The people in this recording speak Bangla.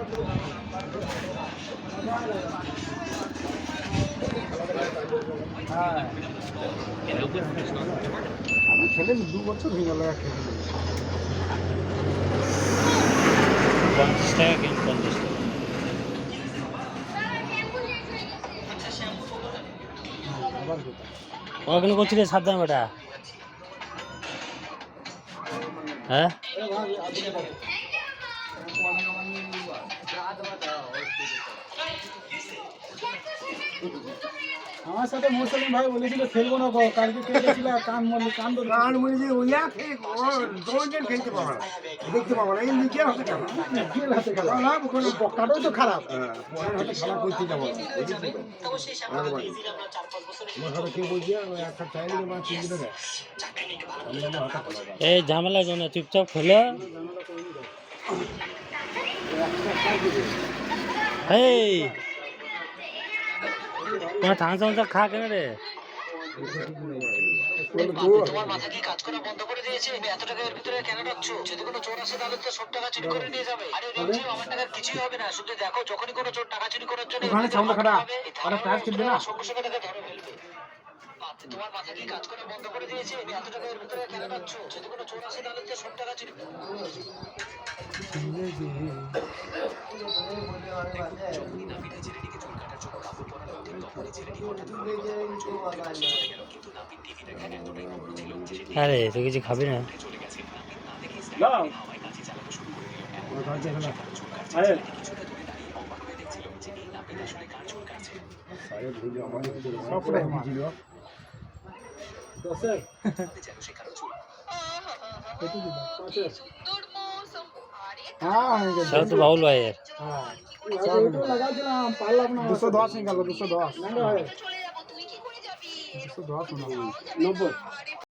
আমি খেলে 2 বছর হয়ে গেল খেলে। 50 টাকা কেন 50 টাকা? ওখানে করছিলে সাবধান বেটা। হ্যাঁ আমার সাথে মোরসালিম ভাই বলেছিল খেলবো না, কালকে খেলেছিল কান মলি ওইয়া দৌড়েন খেলতে পারবে না, দেখতে পাবো না, এই নিজের হাতে খেলা, নিজের হাতে খেলা না, কোনো বক্কাটাও তো খারাপ, পরের হাতে খেলা করতে যাবো আমার হাতে কেউ বলছি একটা চাইলে আমার 3 দিনে দেয়, আমি আমার হাতে খেলা। এই ঝামেলা জন্য চুপচাপ খেলো। এই তোমার থামসা খা কেন রে? তোমার মাথা কি কাজ করা বন্ধ করে দিয়েছে? এত টাকা এর ভিতরে কেন রাখছো? যদি কোনো চোর আসে তাহলে তো সব টাকা চুরি করে নিয়ে যাবে। আরে রিমঝিম, আমার টাকার কিছুই হবে না। শুধু দেখো, যখনই কোনো চোর টাকা চুরি করার জন্য ওখানে সাউন্ড খারাপ, আরে টায়ার কিনবে না, সঙ্গে সঙ্গে তাকে ধরে ফেলবে। তোমার মাথা কি কাজ করা বন্ধ করে দিয়েছে? এত টাকা এর ভিতরে কেন রাখছো? যদি কোনো চোর আসে তাহলে তো সব টাকা চুরি আরে তুই কিছু খাবি না? সব তো বাউল ভাইয়ের। 210 নিকালো, 210 210 90